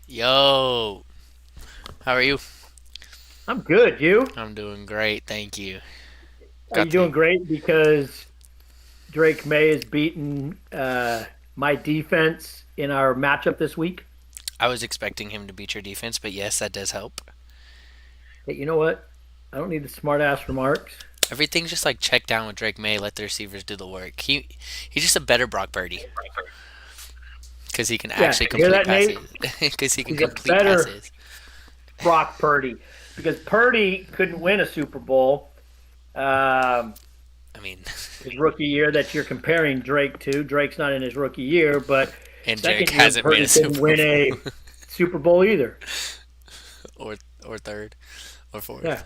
Yo, how are you? I'm good. You? I'm doing great, thank you. Are you Got the. doing great because Drake May has beaten my defense in our matchup this week? I was expecting him to beat your defense, but yes, that does help. Hey, you know what? I don't need the smart ass remarks. Everything's just like check down with Drake May. Let the receivers do the work. He's just a better Brock Purdy because he can Yeah, actually hear complete that, Nate? passes. Because he can He's a complete better passes. Brock Purdy because Purdy couldn't win a Super Bowl um, I mean, his rookie year that you're comparing Drake to. Drake's not in his rookie year, but and Drake second year hasn't made a Purdy couldn't Super win Bowl, a Super Bowl either. or third, or Yeah, fourth.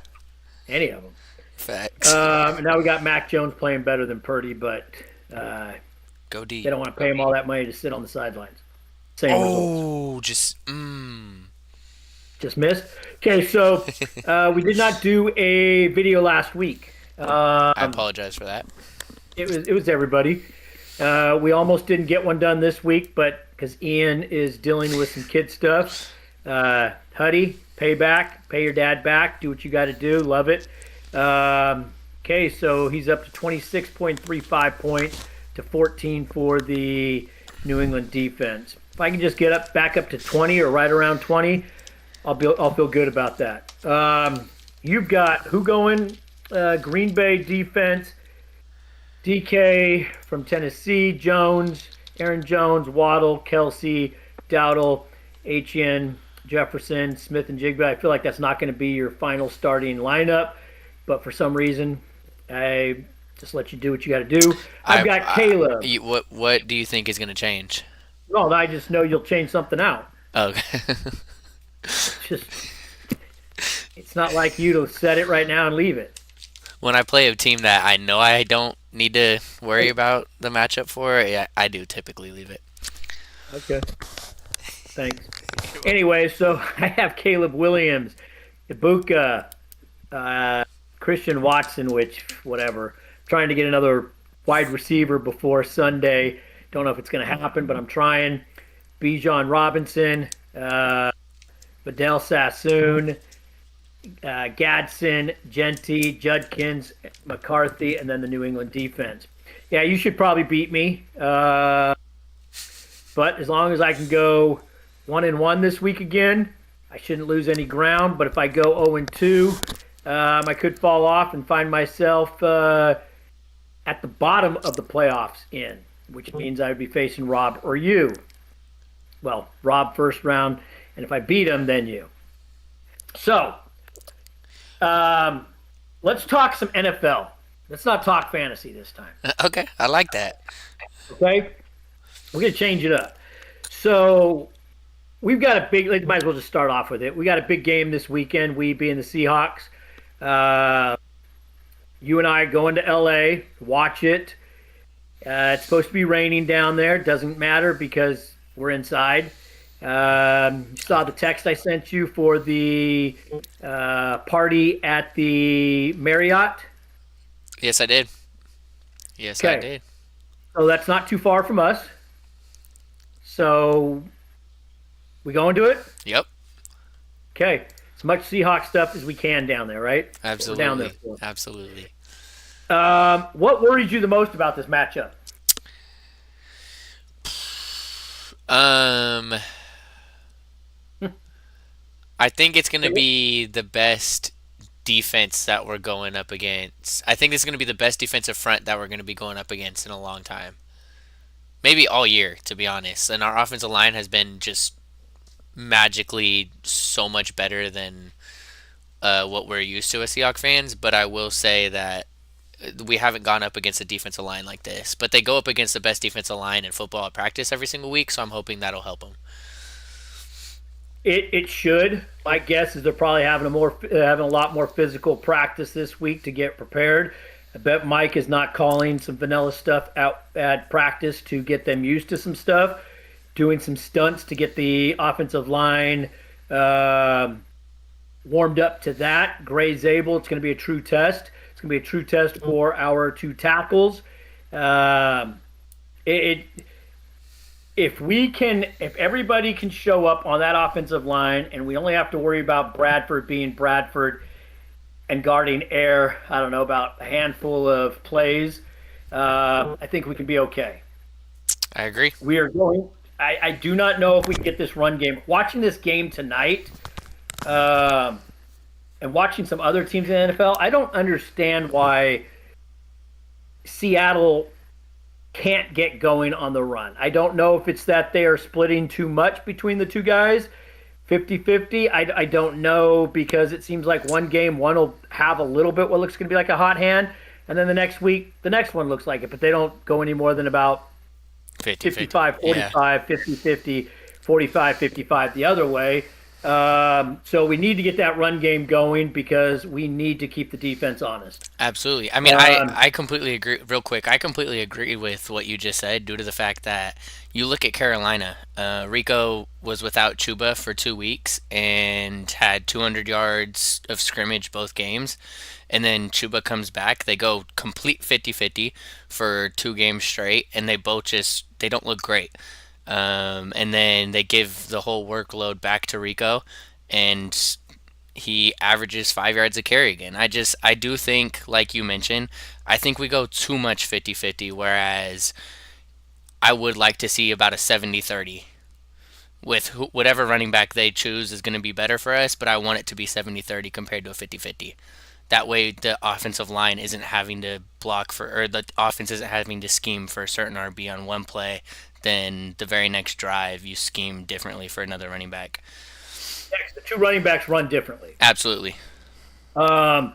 any of them. Facts. And now we got Mac Jones playing better than Purdy, but uh, Go they deep. don't want to pay him all that money to sit on the sidelines. Same results. Oh, just Just missed. Okay, so we did not do a video last week. I apologize for that. It was everybody. We almost didn't get one done this week, but because Ian is dealing with some kid stuff, Huddy, pay back, pay your dad back, do what you got to do, love it. Okay, so he's up to 26.35 points to 14 for the New England defense. If I can just get up back up to 20 or right around 20, I'll feel good about that. You've got who going? Green Bay defense. DK from Tennessee, Jones, Aaron Jones, Waddle, Kelsey, Dowdle, HN, Jefferson, Smith, and Jigba. I feel like that's not going to be your final starting lineup, but for some reason, I just let you do what you got to do. I've got Caleb. What do you think is going to change? No, I just know you'll change something out. Okay. Just it's not like you to set it right now and leave it. When I play a team that I know I don't need to worry about the matchup for, yeah, I do typically leave it. Okay, thanks. Anyway, so I have Caleb Williams, Ibuka, Christian Watson, which whatever. Trying to get another wide receiver before Sunday. Don't know if it's going to happen, but I'm trying. Bijan Robinson, Vidal Sassoon, Gadsden, Genty, Judkins, McCarthy, and then the New England defense. Yeah, you should probably beat me, but as long as I can go 1-1 this week again, I shouldn't lose any ground. But if I go 0-2, I could fall off and find myself at the bottom of the playoffs in, which means I would be facing Rob or you. Well, Rob first round, and if I beat him, then you. So um, let's talk some NFL. Let's not talk fantasy this time. Okay, I like that. Okay, we're gonna change it up. So we've got a big. Might as well just start off with it. We got a big game this weekend. We being the Seahawks. Uh, you and I going to LA, watch it. It's supposed to be raining down there. Doesn't matter because we're inside. You saw the text I sent you for the party at the Marriott. Yes, I did. Yes, I Okay, did. so that's not too far from us. So we going to it? Yep, Okay, as much Seahawks stuff as we can down there, right? That's what we're down there absolutely, for. absolutely. What worries you the most about this matchup? Um, I think it's gonna be the best defense that we're going up against. I think it's gonna be the best defensive front that we're gonna be going up against in a long time. Maybe all year, to be honest. And our offensive line has been just magically so much better than what we're used to as Seahawks fans. But I will say that we haven't gone up against a defensive line like this. But they go up against the best defensive line in football at practice every single week, so I'm hoping that'll help them. It should. My guess is they're probably having a lot more physical practice this week to get prepared. I bet Mike is not calling some vanilla stuff out at practice to get them used to some stuff, doing some stunts to get the offensive line um warmed up to that. Gray Zabel, it's going to be a true test. It's going to be a true test for our two tackles. Um, it if everybody can show up on that offensive line, and we only have to worry about Bradford being Bradford and guarding air, I don't know, about a handful of plays, I think we can be okay. I agree. We are going. I do not know if we can get this run game. Watching this game tonight, um, and watching some other teams in the NFL, I don't understand why Seattle can't get going on the run. I don't know if it's that they are splitting too much between the two guys, 50-50. I don't know, because it seems like one game, one will have a little bit what looks going to be like a hot hand, and then the next week, the next one looks like it, but they don't go any more than about 55, 45, 50, 50, 45, 55 the other way. So we need to get that run game going because we need to keep the defense honest. Absolutely. I mean, I completely agree. Real quick, I completely agree with what you just said due to the fact that you look at Carolina. Rico was without Chuba for 2 weeks and had 200 yards of scrimmage both games. And then Chuba comes back. They go complete 50-50 for 2 games straight, and they don't look great. And then they give the whole workload back to Rico, and he averages 5 yards a carry again. I do think, like you mentioned, I think we go too much 50-50, whereas I would like to see about a 70-30 with whatever running back they choose is going to be better for us, but I want it to be 70-30 compared to a 50-50. That way, the offensive line isn't having to block or the offense isn't having to scheme for a certain RB on one play. Then the very next drive, you scheme differently for another running back. Next, the two running backs run differently. Absolutely. Yeah,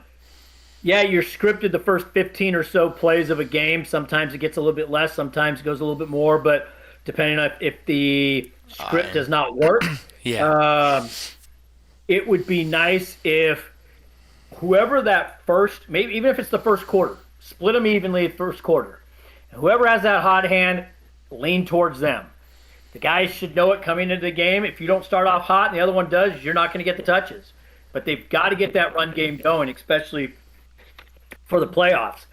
you're scripted the first 15 or so plays of a game. Sometimes it gets a little bit less, sometimes it goes a little bit more, but depending on if the script does not work, Yeah. it would be nice if whoever that first, maybe even if it's the first quarter, split them evenly first quarter. And whoever has that hot hand, lean towards them. The guys should know it coming into the game. If you don't start off hot and the other one does, you're not going to get the touches. But they've got to get that run game going, especially for the playoffs.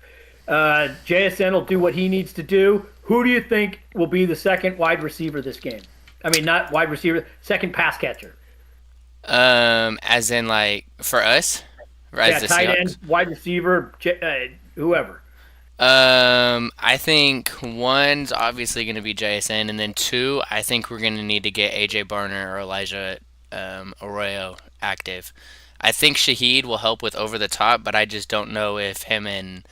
JSN will do what he needs to do. Who do you think will be the second wide receiver this game? I mean, not wide receiver, second pass catcher. As in, like, for us? Yeah, tight end, wide receiver, whoever. I think one's obviously going to be JSN, and then two, I think we're going to need to get AJ Barner or Elijah Arroyo active. I think Shaheed will help with over the top, but I just don't know if him and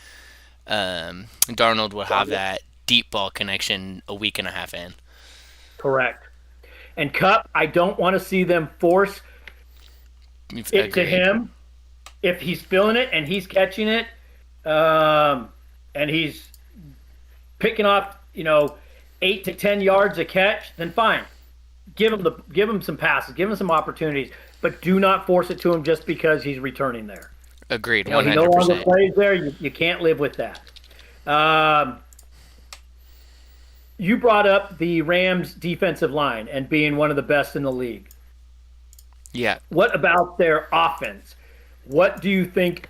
Darnold will have that deep ball connection a week and a half in. Correct. And Cup, I don't want to see them force it to him. If he's feeling it and he's catching it, and he's picking off, 8 to 10 yards a catch, then fine. Give him some passes, give him some opportunities, but do not force it to him just because he's returning there. Agreed, 100%. He no longer plays there. You can't live with that. You brought up the Rams' defensive line and being one of the best in the league. Yeah. What about their offense? What do you think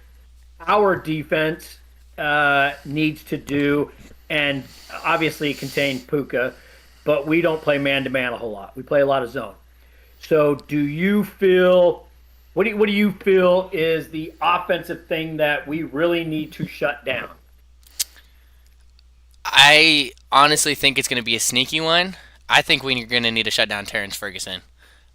our defense needs to do? And obviously it contains Puka, but we don't play man-to-man a whole lot. We play a lot of zone. So do you feel – what do you feel is the offensive thing that we really need to shut down? I honestly think it's going to be a sneaky one. I think we're going to need to shut down Terrence Ferguson.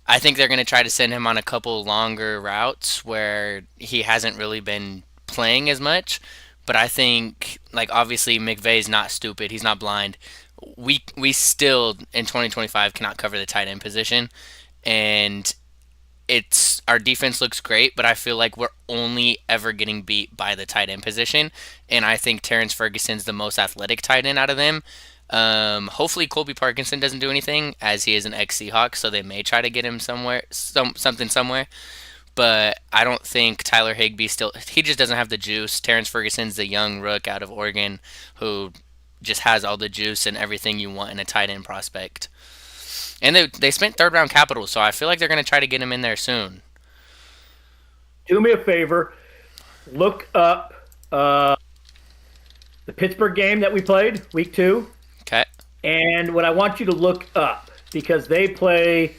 I think they're going to try to send him on a couple longer routes where he hasn't really been playing as much. But I think, obviously McVay's not stupid. He's not blind. We still, in 2025, cannot cover the tight end position. And our defense looks great, but I feel like we're only ever getting beat by the tight end position. And I think Terrence Ferguson's the most athletic tight end out of them. Hopefully Colby Parkinson doesn't do anything, as he is an ex-Seahawk, so they may try to get him somewhere. But I don't think Tyler Higbee he just doesn't have the juice. Terrence Ferguson's the young rook out of Oregon who just has all the juice and everything you want in a tight end prospect. And they spent third-round capital, so I feel like they're going to try to get him in there soon. Do me a favor. Look up the Pittsburgh game that we played, week 2. Okay. And what I want you to look up, because they play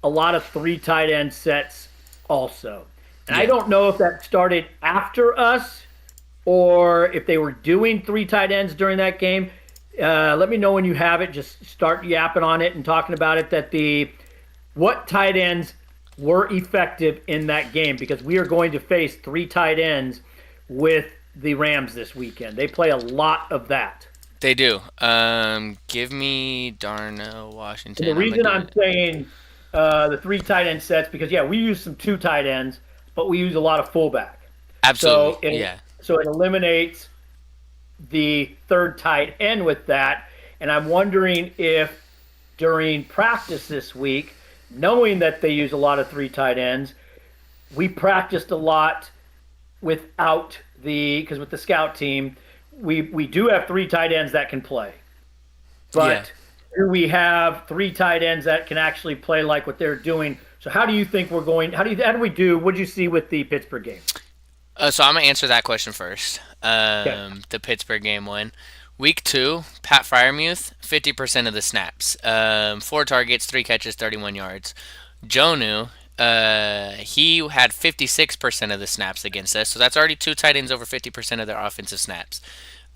a lot of three tight end sets also. And I Yeah. don't know if that started after us or if they were doing three tight ends during that game. Let me know when you have it. Just start yapping on it and talking about it. What tight ends were effective in that game, because we are going to face three tight ends with the Rams this weekend. They play a lot of that. They do. Give me Darnell And the Washington. I'm gonna reason do I'm it. saying the three tight end sets, because yeah, we use some two tight ends, but we use a lot of fullback. Absolutely. So it Yeah. so it eliminates the third tight end with that. And I'm wondering if during practice this week, knowing that they use a lot of three tight ends, we practiced a lot without because with the scout team, we do have three tight ends that can play. Yeah. But do we have three tight ends that can actually play like what they're doing? So how do you think we're going? How do we do? What did you see with the Pittsburgh game? So I'm gonna answer that question first. Okay. The Pittsburgh game one. Week two, Pat Fryermuth, 50% of the snaps. Four targets, three catches, 31 yards. Jonu, he had 56% of the snaps against us. So that's already two tight ends over 50% of their offensive snaps.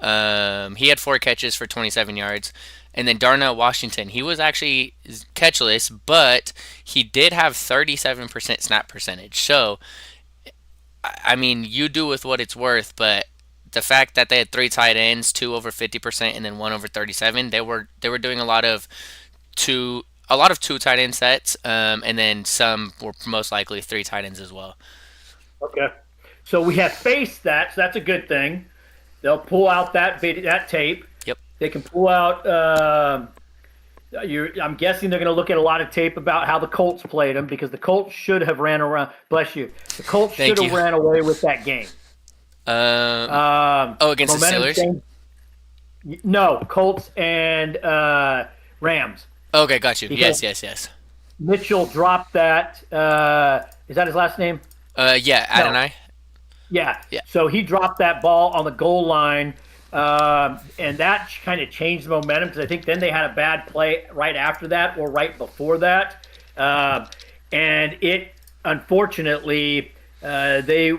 He had four catches for 27 yards. And then Darnell Washington, he was actually catchless, but he did have 37% snap percentage. So, I mean, you do with what it's worth, but the fact that they had three tight ends, two over 50% and then one over 37, they were doing a lot of two tight end sets, and then some were most likely three tight ends as well. Okay. So we have faced that, so that's a good thing. They'll pull out that tape. Yep. They can pull out. I'm guessing they're going to look at a lot of tape about how the Colts played them, because the Colts should have ran around. Bless you. The Colts should Thank have you. ran away with that game. Oh, against the Momentum Steelers. change. No, Colts and Rams, Okay, got you. because Yes, yes, yes. Mitchell dropped that. Is that his last name? Yeah, No. Adonai. Yeah. Yeah. So he dropped that ball on the goal line, and that kind of changed the momentum, because I think then they had a bad play right after that or right before that, and it unfortunately they.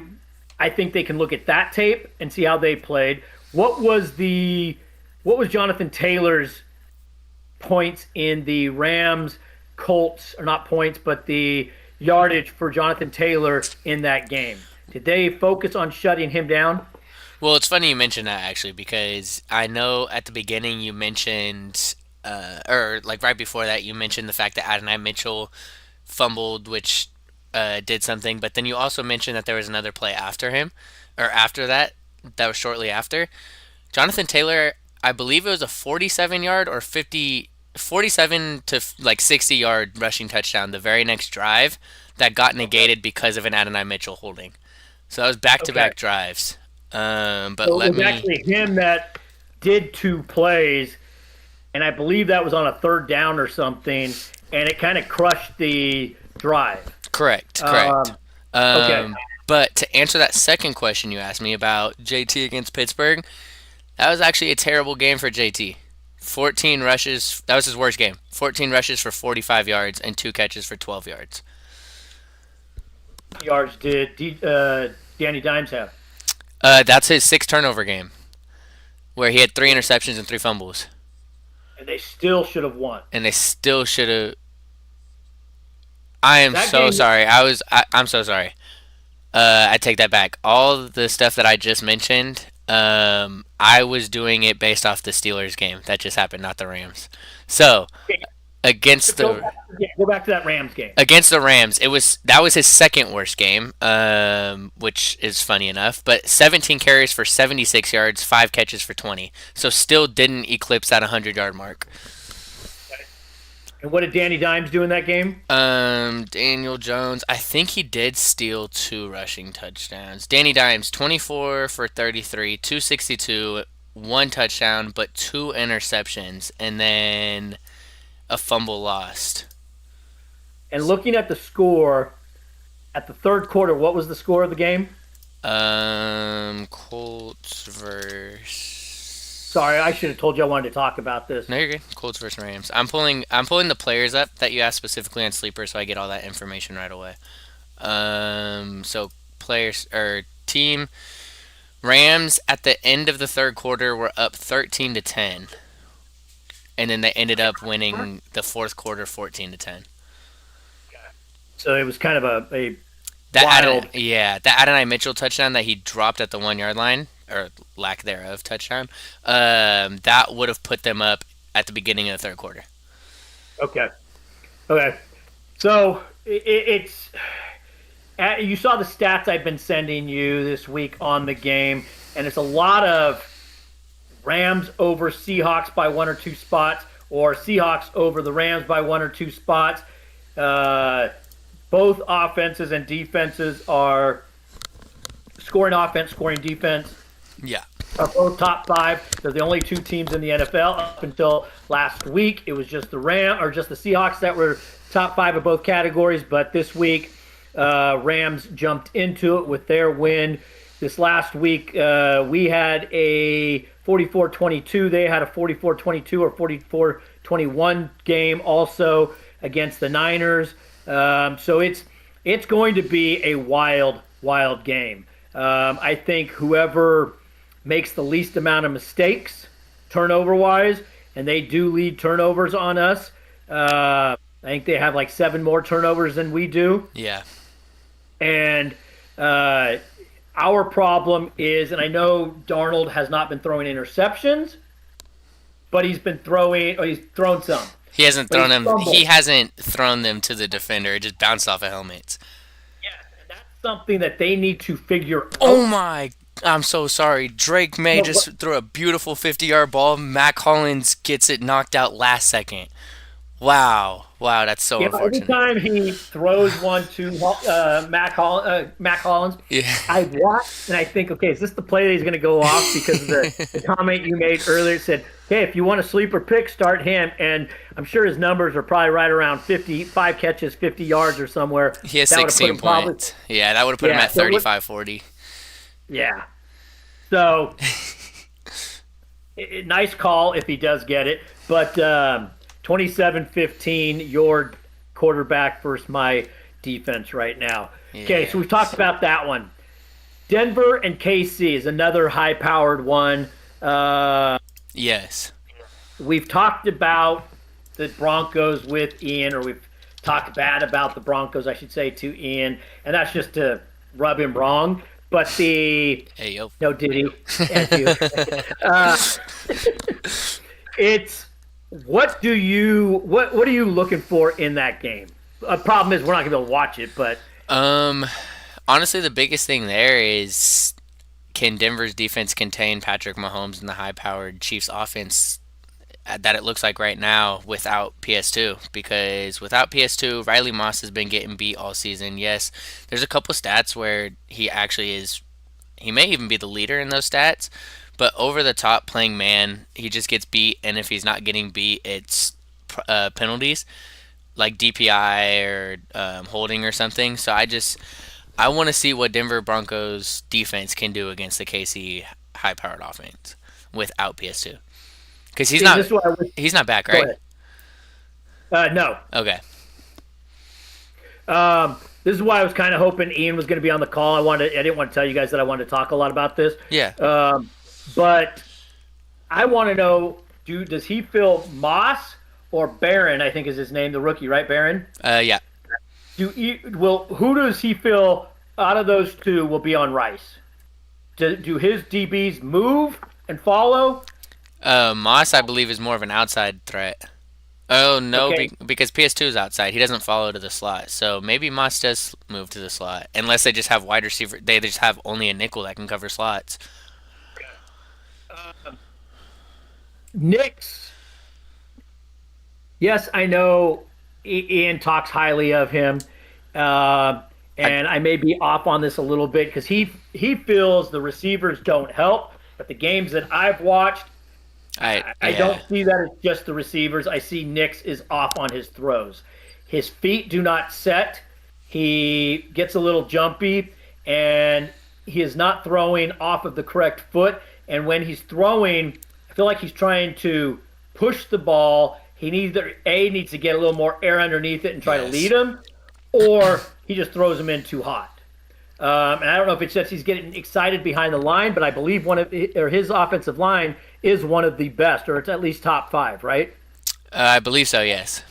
I think they can look at that tape and see how they played. What was Jonathan Taylor's points in the Rams Colts, or not points, but the yardage for Jonathan Taylor in that game? Did they focus on shutting him down? Well, it's funny you mentioned that actually because I know at the beginning you mentioned, or like right before that, you mentioned the fact that Adonai Mitchell fumbled, which did something, but then you also mentioned that there was another play after him, or after that, that was shortly after. Jonathan Taylor, I believe it was a 47 yard or 47 to like 60 yard rushing touchdown the very next drive that got Okay. negated because of an Adonai Mitchell holding. So that was back to Okay. back drives. But So it let was me. actually him that did two plays, and I believe that was on a third down or something, and it kind of crushed the drive. Correct, correct. Um, okay. Um, but to answer that second question you asked me about JT against Pittsburgh, that was actually a terrible game for JT. 14 rushes, that was his worst game. 14 rushes for 45 yards and two catches for 12 yards. Yards did Danny Dimes have? That's his six turnover game, where he had three interceptions and three fumbles. And they still should have won. And they still should have. I am That so game, sorry. I'm so sorry. I take that back. All the stuff that I just mentioned, I was doing it based off the Steelers game that just happened, not the Rams. So against go the back, yeah, go back to that Rams game. against the Rams, that was his second worst game, which is funny enough. But 17 carries for 76 yards, five catches for 20. So still didn't eclipse that 100-yard mark. And what did Danny Dimes do in that game? Daniel Jones, I think he did steal two rushing touchdowns. Danny Dimes, 24 for 33, 262, one touchdown, but two interceptions, and then a fumble lost. And looking at the score at the third quarter, what was the score of the game? Colts versus Sorry, I should have told you I wanted to talk about this. No, you're good. Colts versus Rams. I'm pulling the players up that you asked specifically on sleeper, so I get all that information right away. So players or team Rams at the end of the third quarter were up 13-10, and then they ended up winning the fourth quarter 14-10. So it was kind of a That wild. That Adonai Mitchell touchdown that he dropped at the 1 yard line, or lack thereof touchdown, that would have put them up at the beginning of the third quarter. Okay. Okay. So it's you saw the stats I've been sending you this week on the game, and it's a lot of Rams over Seahawks by 1 or 2 spots, or Seahawks over the Rams by 1 or 2 spots. Uh, Both offenses and defenses are scoring offense, scoring defense. Yeah. Are both top five. They're the only two teams in the NFL up until last week. It was just the Seahawks that were top five of both categories. But this week, Rams jumped into it with their win. This last week, we had a 44-22. They had a 44-22 or 44-21 game also against the Niners. So it's going to be a wild, wild game. I think whoever makes the least amount of mistakes turnover-wise, and they do lead turnovers on us. I think they have like 7 more turnovers than we do. Yeah. And our problem is, and I know Darnold has not been throwing interceptions, but he's thrown some. He hasn't But thrown he's them. fumbled. He hasn't thrown them to the defender. It just bounced off of helmets. Yes, and that's something that they need to figure out. Oh my! I'm so sorry. Drake May No, just threw a beautiful 50-yard ball. Mac Hollins gets it knocked out last second. Wow, that's so Yeah, every unfortunate. time he throws one to Mac Hollins, Yeah. I watch and I think, okay, is this the play that he's going to go off? Because of the comment you made earlier said, hey, if you want a sleeper pick, start him. And I'm sure his numbers are probably right around 55 catches, 50 yards or somewhere. He has That would have put 16 him probably- points. Yeah, that would have put him Yeah, at so 35-40. Yeah. So, nice call if he does get it. But 27-15, your quarterback versus my defense right now. Okay, so we've talked about that one. Denver and KC is another high-powered one. Yes. We've talked about the Broncos with Ian, or we've talked bad about the Broncos, I should say, to Ian, and that's just to rub him wrong. But Hey, yo. no, did he? Thank you. It's what are you looking for in that game? A problem is we're not gonna be able to watch it, but Honestly, the biggest thing there is, can Denver's defense contain Patrick Mahomes and the high-powered Chiefs offense that it looks like right now without PS2? Because without PS2, Riley Moss has been getting beat all season. Yes, there's a couple stats where he actually is. He may even be the leader in those stats, but over the top playing man, he just gets beat, and if he's not getting beat, it's penalties like DPI or holding or something. So I want to see what Denver Broncos defense can do against the KC high-powered offense without PS2. Because see, this is what I wish. he's not back, Go right? ahead. No. Okay. This is why I was kind of hoping Ian was going to be on the call. I didn't want to tell you guys that I wanted to talk a lot about this. Yeah. But I want to know: does he feel Moss or Barron? I think is his name, the rookie, right? Barron. Yeah. Who does he feel out of those two will be on Rice? Do his DBs move and follow? Moss, I believe, is more of an outside threat. Oh no, Okay. because PS2 is outside. He doesn't follow to the slot, so maybe Moss does move to the slot, unless they just have wide receiver. They just have only a nickel that can cover slots. Knicks. Yes, I know Ian talks highly of him, and I may be off on this a little bit because he feels the receivers don't help. But the games that I've watched, I don't see that it's just the receivers. I see Nix is off on his throws. His feet do not set. He gets a little jumpy, and he is not throwing off of the correct foot. And when he's throwing, I feel like he's trying to push the ball. He needs to get a little more air underneath it and try to lead Yes. him, or he just throws him in too hot. And I don't know if it's just he's getting excited behind the line, but I believe his offensive line is one of the best, or it's at least top five, right? I believe so. Yes.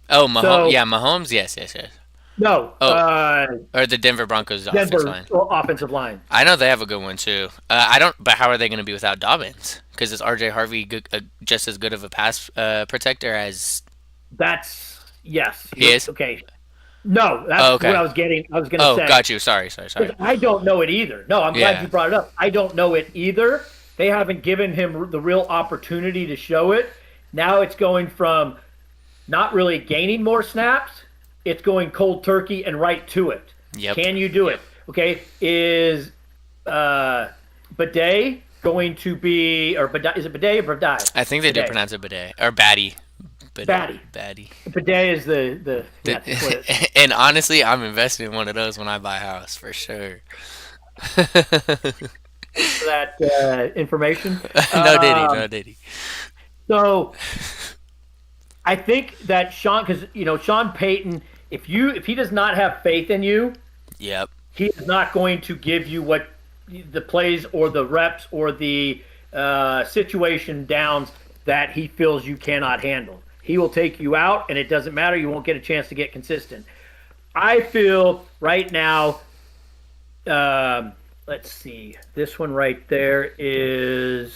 Oh, Mahomes. So Yeah, Mahomes. Yes, yes, yes. no, Oh, or the Denver Broncos offense Denver line. offensive line. I know they have a good one too. I don't. But how are they going to be without Dobbins? Because is R.J. Harvey just as good of a pass protector as That's yes. he is? Okay. No, Oh, that's what okay. I was getting. I was going to Oh, say got you. Sorry, sorry, sorry. because I don't know it either. No, I'm glad Yeah. you brought it up. I don't know it either. They haven't given him the real opportunity to show it. Now it's going from not really gaining more snaps. It's going cold turkey and right to it. Yep. Can you do it? Okay. Is Bidet going to be, or Bidet, is it Bidet or Bidet? I think they do Bidet. pronounce it bidet or batty. Batty. Batty. Bidet is the yeah, that's what it is. And honestly, I'm investing in one of those when I buy a house for sure. For that information. No diddy, Um, no diddy. so I think that Sean, because Sean Payton, if he does not have faith in you, Yep. he is not going to give you what the plays or the reps or the situation downs that he feels you cannot handle. He will take you out, and it doesn't matter. You won't get a chance to get consistent. I feel right now. Let's see. This one right there is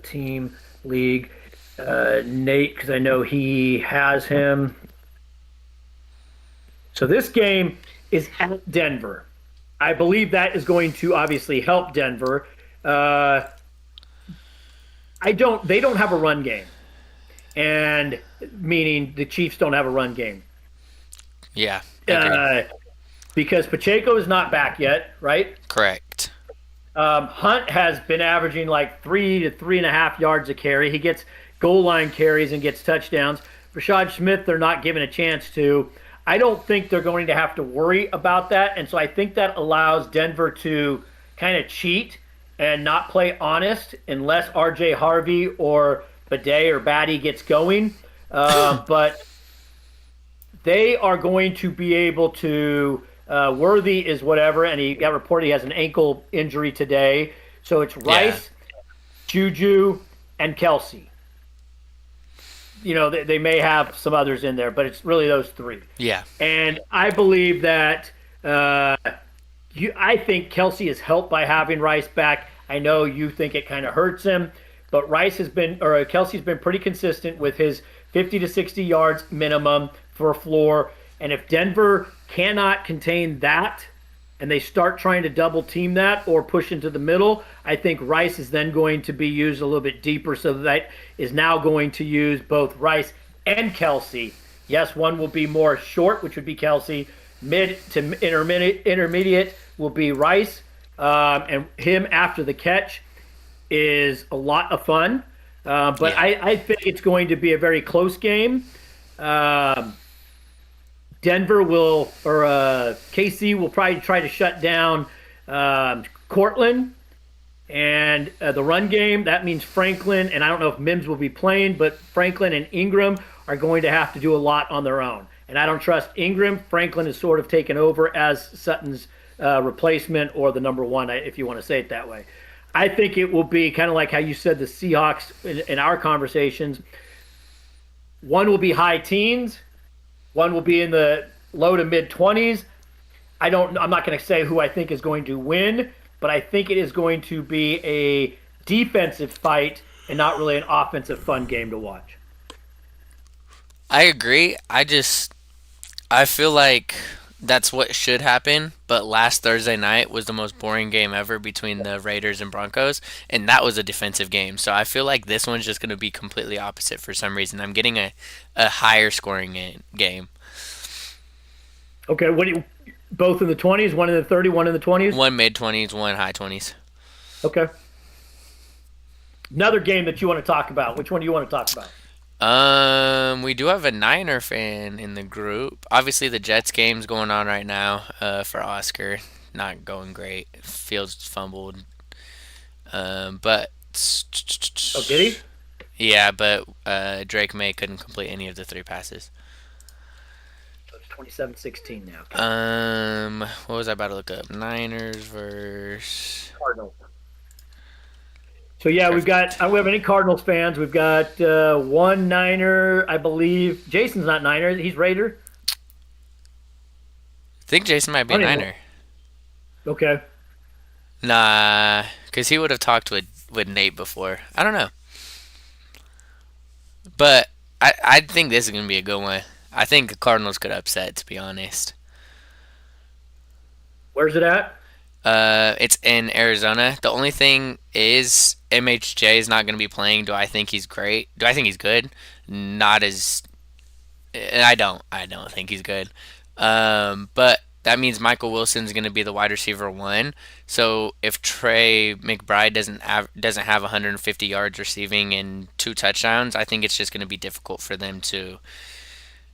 team league. Nate, because I know he has him. So this game is at Denver. I believe that is going to obviously help Denver. They don't have a run game, and meaning the Chiefs don't have a run game. Yeah. Agreed. Because Pacheco is not back yet, right? Correct. Hunt has been averaging like 3 to 3.5 yards a carry. He gets goal line carries and gets touchdowns. Rashad Smith, they're not given a chance to. I don't think they're going to have to worry about that. And so I think that allows Denver to kind of cheat and not play honest unless RJ Harvey or Bidet or Batty gets going. But they are going to be able to. Worthy is whatever, and he got reported he has an ankle injury today. So it's Rice, Juju, and Kelsey. They may have some others in there, but it's really those three. Yeah. And I believe that I think Kelsey is helped by having Rice back. I know you think it kind of hurts him, but Kelsey's been pretty consistent with his 50 to 60 yards minimum for a floor. And if Denver cannot contain that and they start trying to double team that or push into the middle, I think Rice is then going to be used a little bit deeper. So that is now going to use both Rice and Kelsey. Yes, one will be more short, which would be Kelsey. Mid to intermediate will be Rice. And him after the catch is a lot of fun. But Yeah. I think it's going to be a very close game. Denver will, or KC will probably try to shut down Cortland and the run game. That means Franklin, and I don't know if Mims will be playing, but Franklin and Ingram are going to have to do a lot on their own. And I don't trust Ingram. Franklin is sort of taken over as Sutton's replacement or the number one, if you want to say it that way. I think it will be kind of like how you said the Seahawks in our conversations. One will be high teens. One will be in the low to mid 20s. I'm not going to say who I think is going to win, but I think it is going to be a defensive fight and not really an offensive fun game to watch. I agree. I feel like that's what should happen, but last Thursday night was the most boring game ever between the Raiders and Broncos, and that was a defensive game. So I feel like this one's just going to be completely opposite for some reason. I'm getting a higher scoring game. Okay, both in the 20s, one in the 30, one in the 20s? One mid 20s, one high 20s. Okay. Another game that you want to talk about. Which one do you want to talk about? We do have a Niner fan in the group. Obviously, the Jets game's going on right now. For Oscar, not going great. Fields fumbled. But Oh, did he? Yeah, but Drake May couldn't complete any of the three passes. So it's 27-16 now. Okay. What was I about to look up? Niners versus. Cardinals. So yeah, we've got. Perfect. I don't have any Cardinals fans. We've got one Niner, I believe. Jason's not Niner. He's Raider. I think Jason might be I a don't even. Niner. Okay. Nah, because he would have talked with Nate before. I don't know. But I think this is going to be a good one. I think the Cardinals could upset, to be honest. Where's it at? It's in Arizona. The only thing is MHJ is not going to be playing. Do I think he's great? Do I think he's good? Not as. I don't. I don't think he's good. But that means Michael Wilson's going to be the wide receiver one. So if Trey McBride doesn't have 150 yards receiving and two touchdowns, I think it's just going to be difficult for them to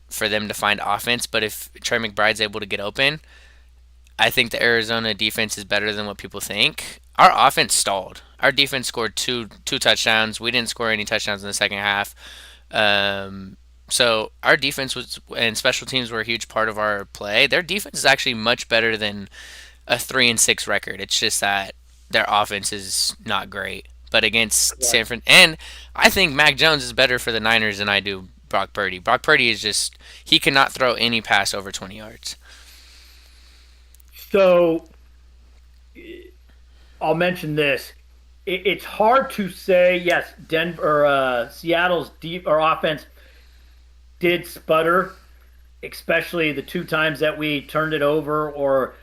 find offense. But if Trey McBride's able to get open, I think the Arizona defense is better than what people think. Our offense stalled. Our defense scored two touchdowns. We didn't score any touchdowns in the second half. So our defense was and special teams were a huge part of our play. Their defense is actually much better than a 3-6 record. It's just that their offense is not great. But against Right. San Fran, and I think Mac Jones is better for the Niners than I do Brock Purdy. Brock Purdy is just he cannot throw any pass over 20 yards. So I'll mention this. It's hard to say. Yes, Denver, Seattle's deep or offense did sputter, especially the two times that we turned it over or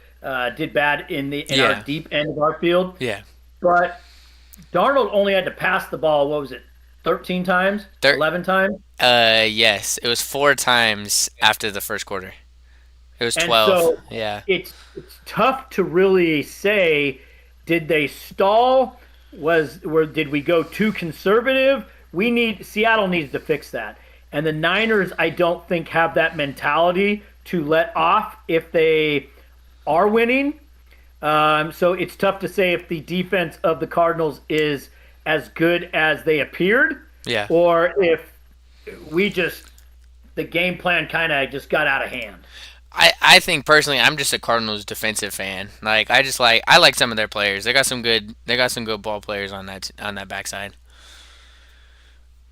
did bad in our Yeah, deep end of our field. yeah. But Darnold only had to pass the ball. What was it? 13 times, They're 11 times, Yes, it was four times after the first quarter. It was and 12. so Yeah. it's tough to really say. Did they stall? Did we go too conservative? Seattle needs to fix that, and the Niners I don't think have that mentality to let off if they are winning. So it's tough to say if the defense of the Cardinals is as good as they appeared, Yeah. or if we just the game plan kind of just got out of hand. I think personally I'm just a Cardinals defensive fan. Like I like some of their players. They got some good ball players on that backside.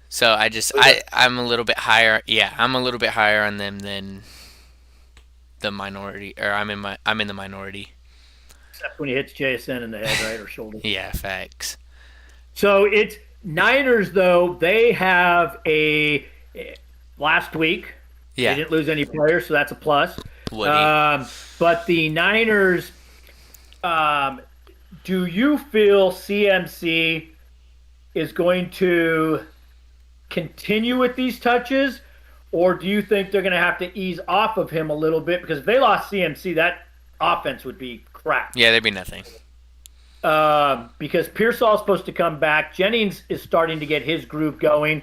So I'm a little bit higher. Yeah, I'm a little bit higher on them than the minority or I'm in the minority. Except when he hits JSN in the head, right, or shoulder. Yeah, facts. So it's Niners though. They have last week. They Yeah. didn't lose any players, so that's a plus. Woody. But the Niners, um, do you feel CMC is going to continue with these touches, or do you think they're going to have to ease off of him a little bit? Because if they lost CMC, that offense would be crap. Yeah, there'd be nothing. Because Pearsall is supposed to come back. Jennings is starting to get his groove going.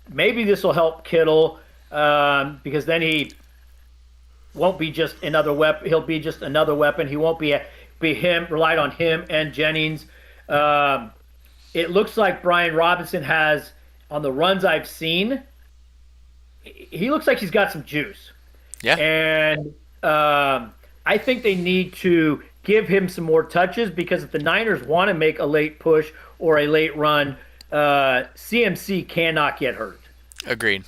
Maybe this will help Kittle because then he won't be just another weapon. He'll be just another weapon. He won't be him relied on him and Jennings. It looks like Brian Robinson has on the runs I've seen. He looks like he's got some juice, Yeah. and I think they need to give him some more touches because if the Niners want to make a late push or a late run, CMC cannot get hurt. Agreed.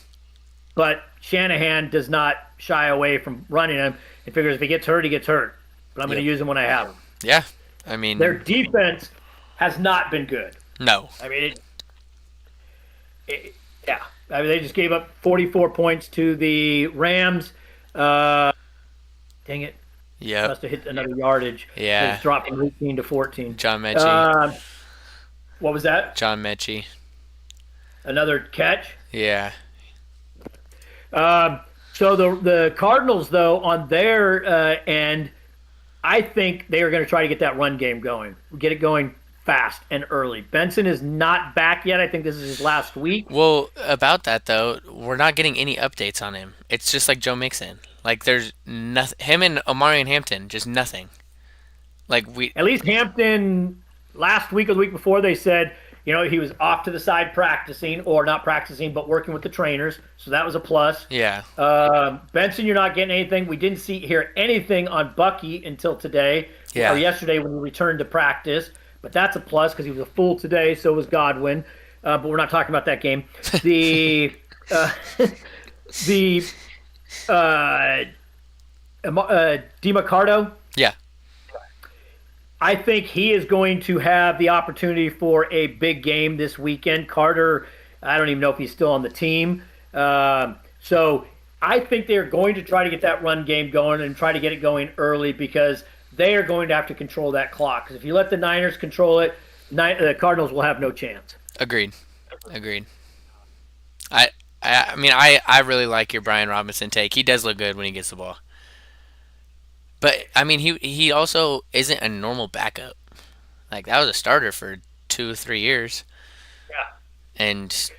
But Shanahan does not shy away from running him and figures if he gets hurt, he gets hurt. But I'm going Yep. to use him when I have him. Yeah. I mean, Their defense has not been good. no. I mean, yeah. I mean, they just gave up 44 points to the Rams. Dang it. Yep. Must have hit another yardage. Yeah. It's dropped from 18 to 14. John Mechie. What was that? John Mechie. Another catch? Yeah. So the Cardinals, though, on their end, I think they are going to try to get that run game going. Get it going fast and early. Benson is not back yet. I think this is his last week. Well, about that though, we're not getting any updates on him. It's just like Joe Mixon. Like there's nothing. Him and Omari and Hampton, just nothing. Like we. At least Hampton last week or the week before, they said He was off to the side practicing, or not practicing, but working with the trainers. So that was a plus. Yeah. Benson, you're not getting anything. We didn't hear anything on Bucky until today Yeah. or yesterday when he returned to practice. But that's a plus because he was a full today. So was Godwin. But we're not talking about that game. The the DeMarcado. Yeah. I think he is going to have the opportunity for a big game this weekend. Carter, I don't even know if he's still on the team. So I think they're going to try to get that run game going and try to get it going early because they are going to have to control that clock. Because if you let the Niners control it, the Cardinals will have no chance. Agreed. I mean, I really like your Brian Robinson take. He does look good when he gets the ball. But I mean, he also isn't a normal backup. Like that was a starter for 2-3 years. Yeah. And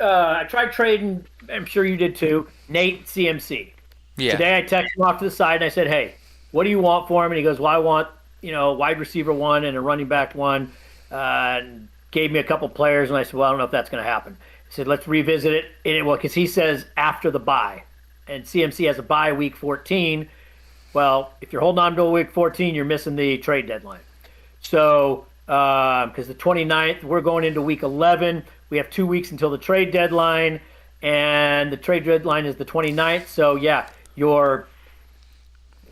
I tried trading. I'm sure you did too. Nate CMC. yeah. Today I texted him off to the side and I said, "Hey, what do you want for him?" And he goes, "Well, I want wide receiver one and a running back one." And gave me a couple players, and I said, "Well, I don't know if that's going to happen." I said, "Let's revisit it." Because he says after the bye. And CMC has a bye week 14. Well, if you're holding on to week 14, you're missing the trade deadline. So, because the 29th, we're going into week 11. We have 2 weeks until the trade deadline, and the trade deadline is the 29th. So, yeah, you're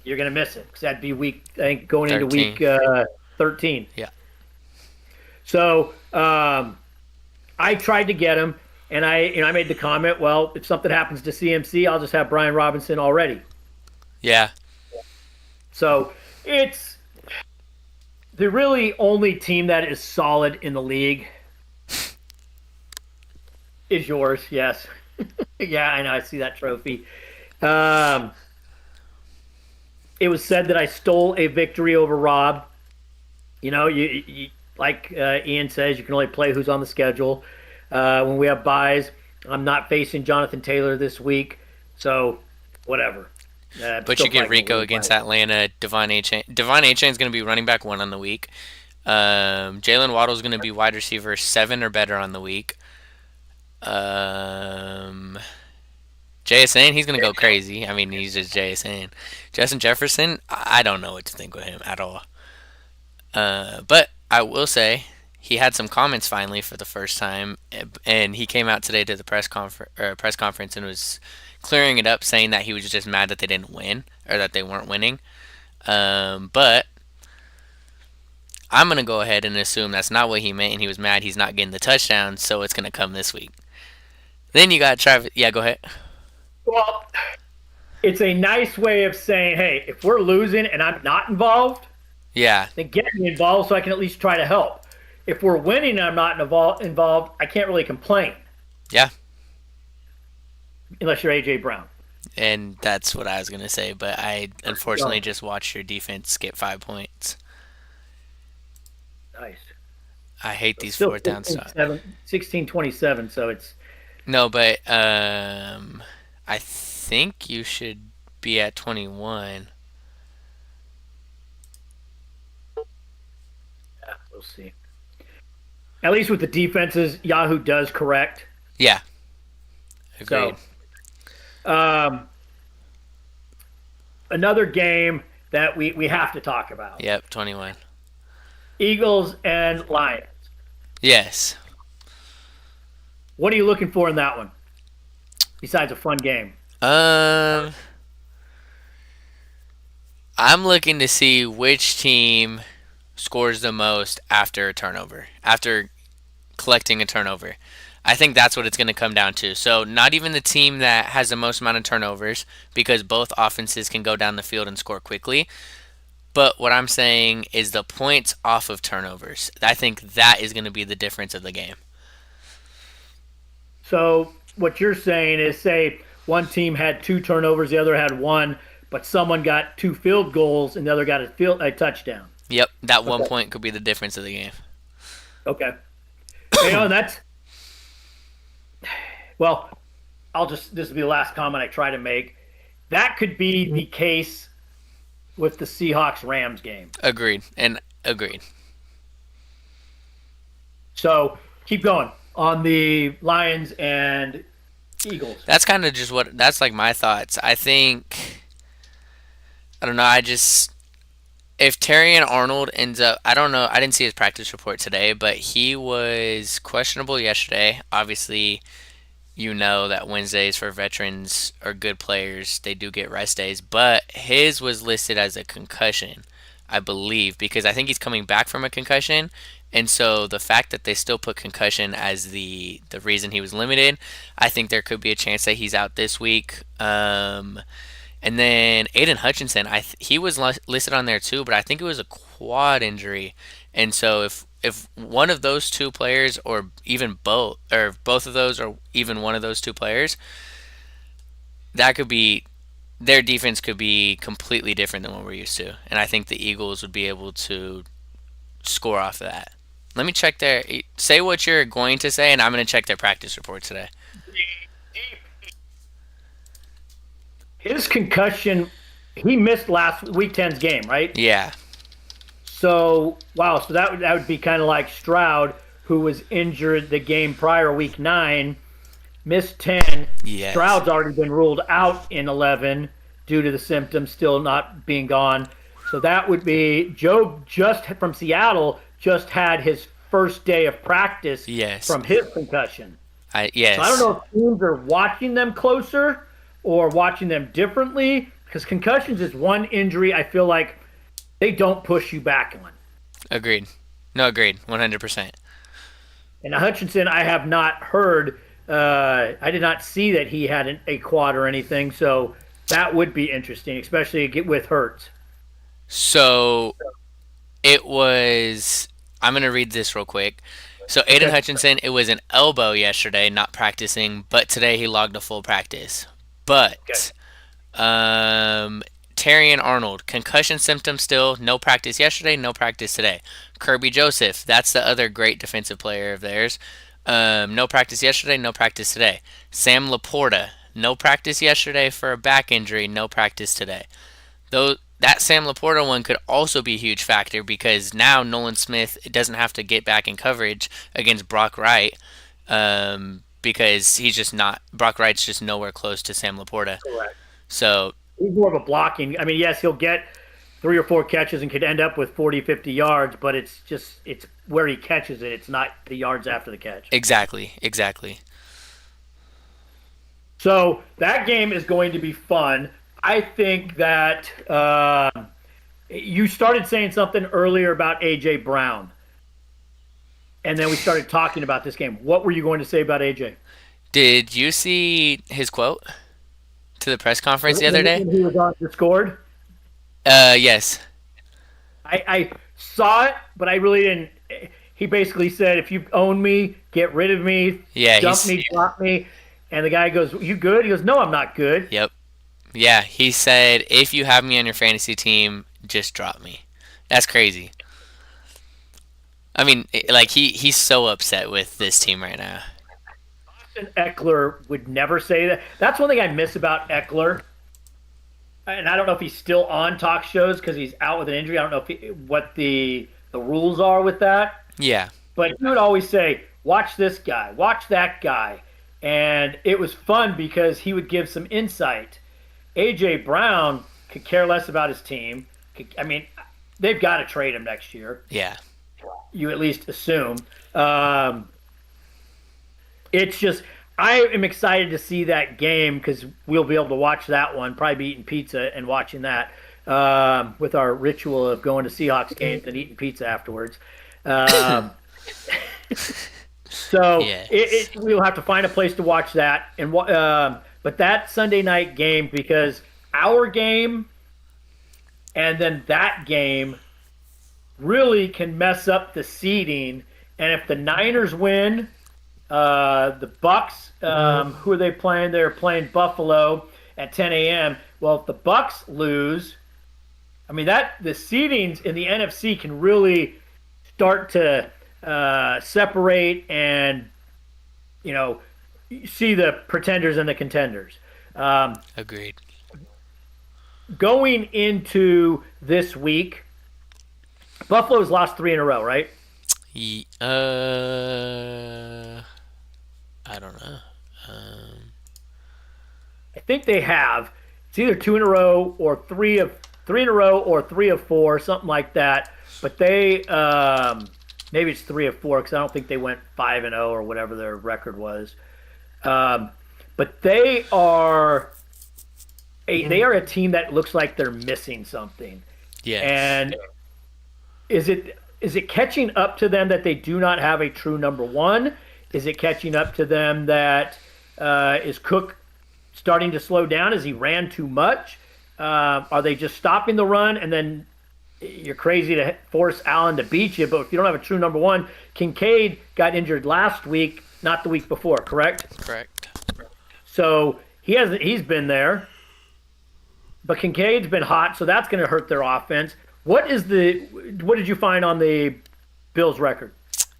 going to miss it because that'd be going 13. into week 13. Yeah. So, I tried to get him. And I made the comment, well, if something happens to CMC, I'll just have Brian Robinson already. Yeah. So it's the really only team that is solid in the league is yours, yes. Yeah, I know. I see that trophy. It was said that I stole a victory over Rob. You like Ian says, you can only play who's on the schedule. When we have buys, I'm not facing Jonathan Taylor this week, so whatever. But you get Rico against Atlanta. Devon Achane is going to be running back 1 on the week. Jalen Waddle is going to be wide receiver 7 or better on the week. JSN, he's going to go crazy. I mean, he's just JSN. Justin Jefferson, I don't know what to think with him at all. But I will say, he had some comments finally for the first time, and he came out today to the press conference and was clearing it up, saying that he was just mad that they didn't win or that they weren't winning. But I'm gonna go ahead and assume that's not what he meant, and he was mad he's not getting the touchdown, so it's gonna come this week. Then you got Travis. Yeah, go ahead. Well, it's a nice way of saying, hey, if we're losing and I'm not involved, Yeah, then get me involved so I can at least try to help. If we're winning and I'm not involved, I can't really complain. yeah. Unless you're A.J. Brown. And that's what I was gonna say, but I unfortunately just watched your defense skip 5 points. Nice. I hate these Still 4th down stuff. 16-27, so it's... No, but I think you should be at 21. Yeah, we'll see. At least with the defenses, Yahoo does correct. Yeah. Agreed. So, another game that we have to talk about. Yep, 21. Eagles and Lions. Yes. What are you looking for in that one? Besides a fun game. I'm looking to see which team scores the most after a turnover, after collecting a turnover. I think that's what it's going to come down to. So not even the team that has the most amount of turnovers, because both offenses can go down the field and score quickly. But what I'm saying is the points off of turnovers. I think that is going to be the difference of the game. So what you're saying is, say one team had 2 turnovers, the other had 1, but someone got 2 field goals and the other got a touchdown. Yep, that 1 point could be the difference of the game. Okay. And that's... Well, this will be the last comment I try to make. That could be the case with the Seahawks-Rams game. Agreed. So keep going on the Lions and Eagles. That's kind of just what that's like my thoughts. I think I don't know. I just if Terry and Arnold ends up, I don't know. I didn't see his practice report today, but he was questionable yesterday. Obviously, you know that Wednesdays for veterans or good players, they do get rest days, but his was listed as a concussion, I believe, because I think he's coming back from a concussion. And so the fact that they still put concussion as the reason he was limited, I think there could be a chance that he's out this week. And then Aiden Hutchinson, he was listed on there too, but I think it was a quad injury. And so if one of those two players, or even both, or both of those, or even one of those two players, that could be their defense could be completely different than what we're used to. And I think the Eagles would be able to score off of that. Let me check their say what you're going to say, and I'm going to check their practice report today. His concussion, he missed last week 10's game, right? Yeah. So wow, so that would be kind of like Stroud, who was injured the game prior, week 9, missed 10. Yes. Stroud's already been ruled out in 11 due to the symptoms still not being gone. So that would be Joe just from Seattle just had his first day of practice Yes. from his concussion. Yes. So I don't know if teams are watching them closer or watching them differently, because concussions is one injury I feel like they don't push you back on. Agreed. No, agreed. 100%. And Hutchinson, I have not heard. I did not see that he had a quad or anything, so that would be interesting, especially with Hurts. So it was. I'm going to read this real quick. So Aiden Okay. Hutchinson, it was an elbow yesterday, not practicing, but today he logged a full practice. Okay. But Terry and Arnold, concussion symptoms still, no practice yesterday, no practice today. Kirby Joseph, that's the other great defensive player of theirs. No practice yesterday, no practice today. Sam Laporta, no practice yesterday for a back injury, no practice today. Though that Sam Laporta one could also be a huge factor, because now Nolan Smith doesn't have to get back in coverage against Brock Wright, because he's just not Brock Wright's just nowhere close to Sam Laporta. Correct. So He's more of a blocking. I mean, yes, he'll get 3 or 4 catches and could end up with 40, 50 yards, but it's where he catches it. It's not the yards after the catch. exactly. So that game is going to be fun. I think that you started saying something earlier about AJ Brown, and then we started talking about this game. What were you going to say about AJ? Did you see his quote to the press conference the other day? When he was on Discord, Yes. I saw it, but I really didn't. He basically said, "If you own me, get rid of me, Yeah, dump me, drop me." And the guy goes, "You good?" He goes, "No, I'm not good." Yep. Yeah, he said, if you have me on your fantasy team, just drop me. That's crazy. I mean, like he's so upset with this team right now. Eckler would never say that. That's one thing I miss about Eckler. And I don't know if he's still on talk shows because he's out with an injury. I don't know what the rules are with that. Yeah. But he would always say, "Watch this guy, watch that guy," and it was fun because he would give some insight. AJ Brown could care less about his team. I mean, they've got to trade him next year. Yeah. You at least assume. It's just I am excited to see that game because we'll be able to watch that one. Probably be eating pizza and watching that with our ritual of going to Seahawks games and eating pizza afterwards. Um, so Yes. we'll have to find a place to watch that. And but that Sunday night game, because our game and then that game really can mess up the seeding. And if the Niners win, the Bucks, who are they playing? They're playing Buffalo at 10 a.m. Well, if the Bucks lose, I mean that the seedings in the NFC can really start to separate and see the pretenders and the contenders. Agreed. Going into this week, Buffalo's lost 3 in a row, right? I don't know. Um, I think they have. It's either two in a row or three in a row or three of four, something like that. But they maybe it's three of four because I don't think they went 5-0 or whatever their record was. Um, but they are a team that looks like they're missing something. yes. And is it catching up to them that they do not have a true number one? Is it catching up to them that is Cook starting to slow down as he ran too much? Are they just stopping the run and then you're crazy to force Allen to beat you? But if you don't have a true number one, Kincaid got injured last week, not the week before, correct? Correct. So he's been there, but Kincaid's been hot, so that's going to hurt their offense. What did you find on the Bills record?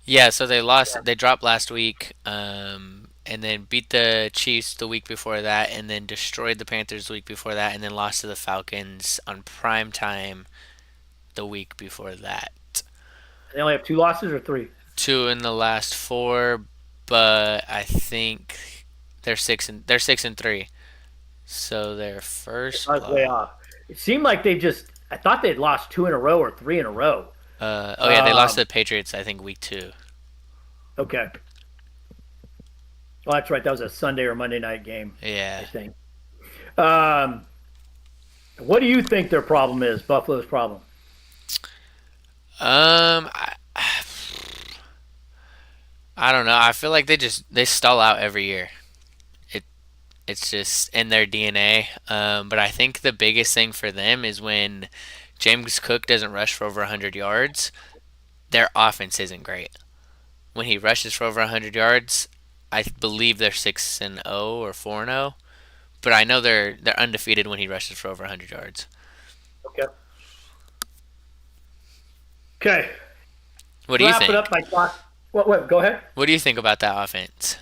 Yeah, so they lost. They dropped last week, and then beat the Chiefs the week before that, and then destroyed the Panthers the week before that, and then lost to the Falcons on prime time the week before that. They only have two losses or three. Two in the last four, but I think they're 6 and 3. So their I first was way loss. off. It seemed like I thought they'd lost two in a row or three in a row. Oh yeah, they lost Um, to the Patriots. I think week 2. okay. Well, that's right. That was a Sunday or Monday night game, I Yeah. think. Um, what do you think their problem is, Buffalo's problem? Um, I, I don't know. I feel like they stall out every year. It it's just in their DNA. But I think the biggest thing for them is when James Cook doesn't rush for over 100 yards, their offense isn't great. When he rushes for over 100 yards, I believe they're 6-0 or 4-0. But I know they're undefeated when he rushes for over 100 yards. Okay. Okay. What do you Wrap it up think? by talk. What? Go ahead. What do you think about that offense?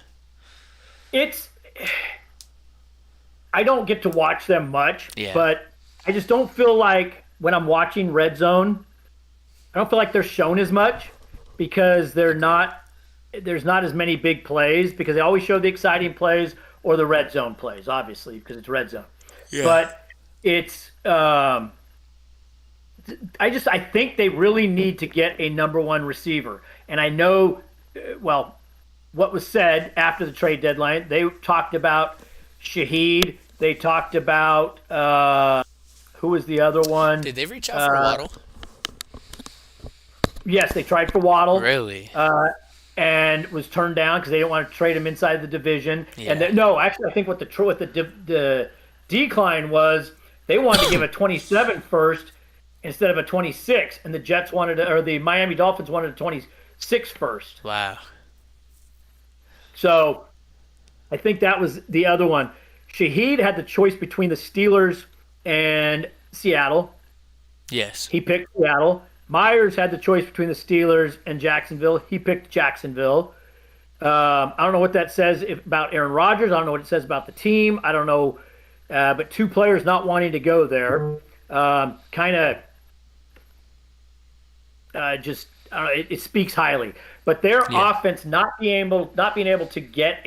It's I don't get to watch them much, Yeah. but I just don't feel like when I'm watching Red Zone, I don't feel like they're shown as much because there's not as many big plays because they always show the exciting plays or the red zone plays, obviously, because it's red zone. Yeah. But it's I think they really need to get a number one receiver. And I know well what was said after the trade deadline. They talked about Shaheed. They talked about who was the other one? Did they reach out for Uh, Waddle? yes, they tried for Waddle. Really? And was turned down because they didn't want to trade him inside the division. And Yeah. no, actually, I think what the decline was, they wanted to give a 27 first instead of a 26, and the Jets wanted to, or the Miami Dolphins wanted a 26 first. Wow. So I think that was the other one. Shaheed had the choice between the Steelers and Seattle. Yes. He picked Seattle. Myers had the choice between the Steelers and Jacksonville. He picked Jacksonville. I don't know what that says about Aaron Rodgers. I don't know what it says about the team. I don't know. But two players not wanting to go there, kind of just I don't know, it speaks highly. But their Yeah. offense not being able to get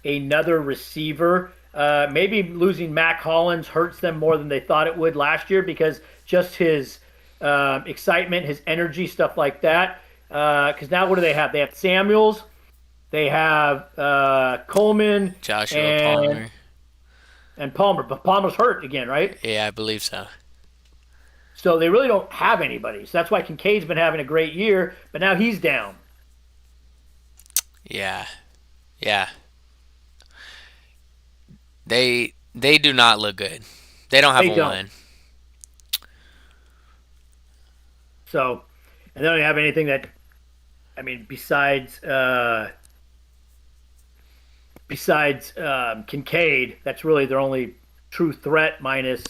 another receiver. Maybe losing Mac Hollins hurts them more than they thought it would last year because just his excitement, his energy, stuff like that. Because now what do they have? They have Samuels, they have Coleman, Joshua and Palmer. and Palmer. But Palmer's hurt again, right? Yeah, I believe so. So they really don't have anybody. So that's why Kincaid's been having a great year, but now he's down. Yeah. Yeah. They do not look good. They don't have They a don't. one. So, and they don't have anything that, I mean, besides Kincaid, that's really their only true threat. Minus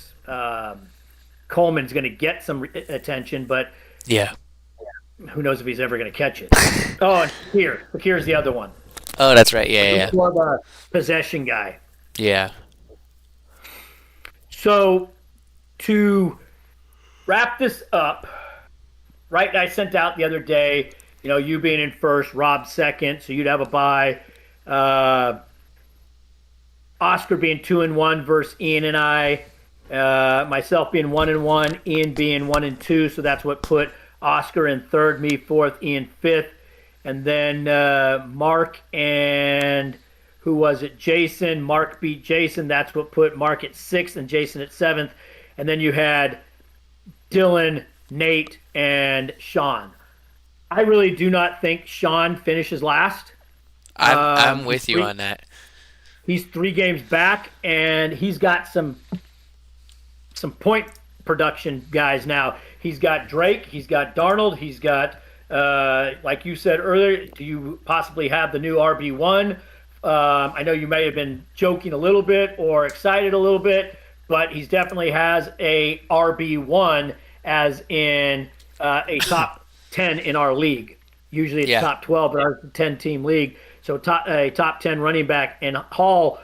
Coleman's going to get some attention, but Yeah. who knows if he's ever going to catch it. Oh, and here's the other one. Oh, that's right. Yeah, He's yeah, more of a possession guy. yeah. So to wrap this up, right? I sent out the other day You being in first, Rob second, so you'd have a bye. Uh, Oscar being 2-1 versus Ian and I. Myself being 1-1, Ian being 1-2, so that's what put Oscar in third, me fourth, Ian fifth, and then Mark and who was it? Jason. Mark beat Jason. That's what put Mark at sixth and Jason at seventh, and then you had Dylan, Nate, and Sean. I really do not think Sean finishes last. I'm He's with you three. on that. He's 3 games back, and he's got some point production guys now. He's got Drake, he's got Darnold, he's got like you said earlier. Do you possibly have the new RB1? I know you may have been joking a little bit or excited a little bit, but he definitely has a RB1 as in a top 10 in our league. Usually it's Yeah. top 12, but our 10 team league. So a top 10 running back. And Hall,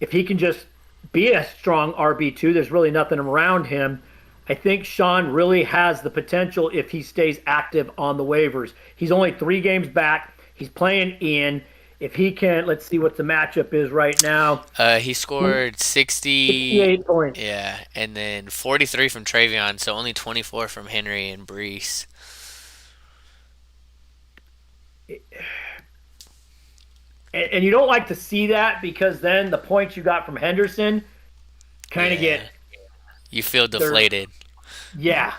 if he can just be a strong RB2, there's really nothing around him. I think Sean really has the potential if he stays active on the waivers. He's only 3 games back. He's playing Ian. If he can, let's see what the matchup is right now. He scored 60. 68 points. Yeah, and then 43 from Travion, so only 24 from Henry and Brees. And you don't like to see that because then the points you got from Henderson kind of Yeah. get, You feel they're, deflated. yeah,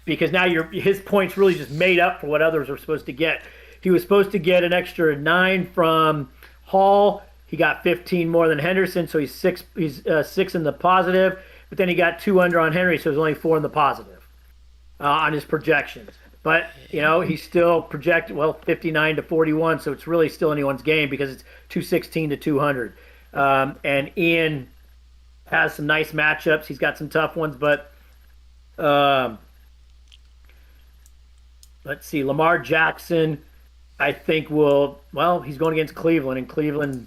because now his points really just made up for what others were supposed to get. He was supposed to get an extra 9 from Hall. He got 15 more than Henderson, so he's six. He's 6 in the positive. But then he got 2 under on Henry, so he's only 4 in the positive on his projections. But he's still projected 59 to 41, so it's really still anyone's game because it's 216 to 200. And Ian has some nice matchups. He's got some tough ones, but um, let's see. Lamar Jackson, I think he's going against Cleveland, and Cleveland,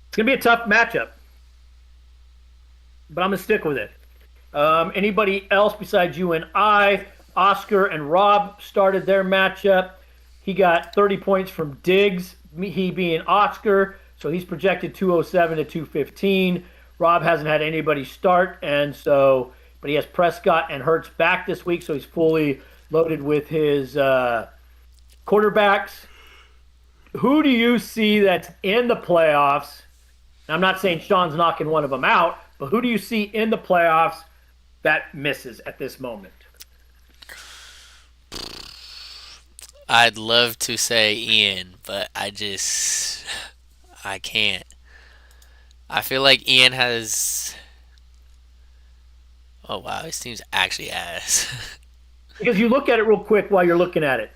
it's going to be a tough matchup, but I'm going to stick with it. Anybody else besides you and I? Oscar and Rob started their matchup. He got 30 points from Diggs, he being Oscar, so he's projected 207 to 215. Rob hasn't had anybody start, but he has Prescott and Hurts back this week, so he's fully loaded with his quarterbacks. Who do you see that's in the playoffs? I'm not saying Sean's knocking one of them out, but who do you see in the playoffs that misses at this moment? I'd love to say Ian, but I can't. I feel like Ian has. Oh wow, his team's actually ass. Because you look at it real quick while you're looking at it.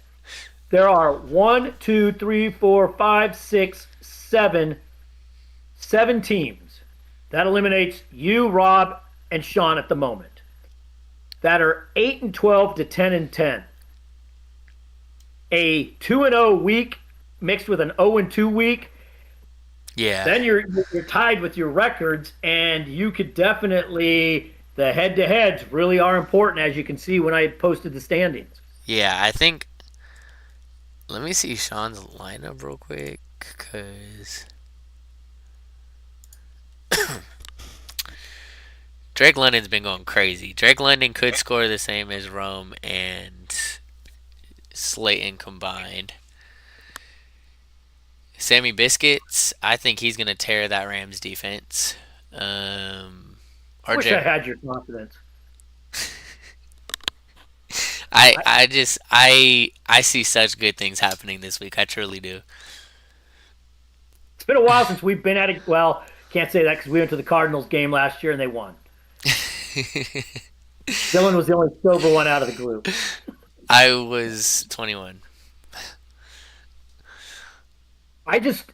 There are 1, 2, 3, 4, 5, 6, 7 teams. That eliminates you, Rob, and Sean at the moment. That are 8-12 to 10-10. A 2-0 week mixed with an 0-2 week, Yeah, then you're tied with your records, and you could definitely, the head-to-heads really are important, as you can see when I posted the standings. yeah. I think. Let me see Sean's lineup real quick, cause Drake London's been going crazy. Drake London could score the same as Rome and Slayton combined. Sammy Biscuits, I think he's gonna tear that Rams defense. I wish I RJ, had your confidence. I see such good things happening this week. I truly do. It's been a while since we've been at it. Well, can't say that because we went to the Cardinals game last year and they won. Dylan was the only sober one out of the group. I was 21. I guess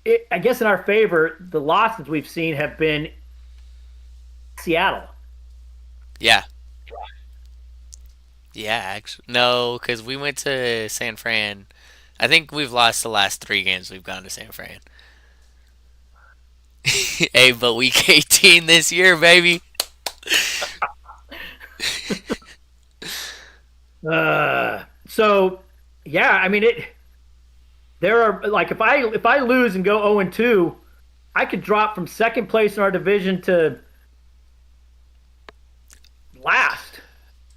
in our favor, the losses we've seen have been Seattle. Yeah, yeah. Actually, no, because we went to San Fran. I think we've lost the last 3 games we've gone to San Fran. Hey, but week 18 this year, baby. So yeah, I mean it. There are like if I lose and go 0-2, I could drop from second place in our division to last.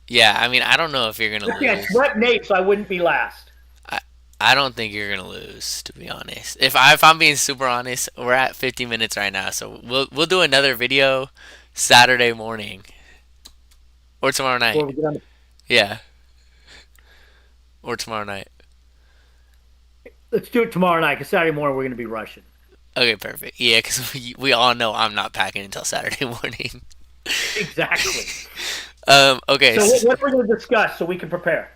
Yeah, I mean, I don't know if you're gonna Actually, I lose. swept Nate, so I wouldn't be last. I I don't think you're gonna lose, to be honest. If I'm being super honest, we're at 50 minutes right now, so we'll do another video Saturday morning or tomorrow Before night. we get on, Yeah, or tomorrow night. let's do it tomorrow night because Saturday morning we're going to be rushing. Okay, perfect. Yeah, because we all know I'm not packing until Saturday morning. Exactly. Okay. So what we're going to discuss so we can prepare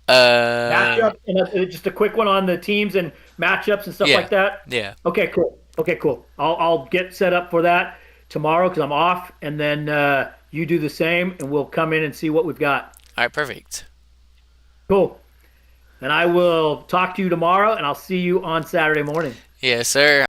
Uh, matchup and just a quick one on the teams and matchups and stuff yeah, like that. yeah. Okay, cool. Okay, cool. I'll get set up for that tomorrow because I'm off, and then you do the same, and we'll come in and see what we've got. All right, perfect. Cool. And I will talk to you tomorrow, and I'll see you on Saturday morning. Yes, sir.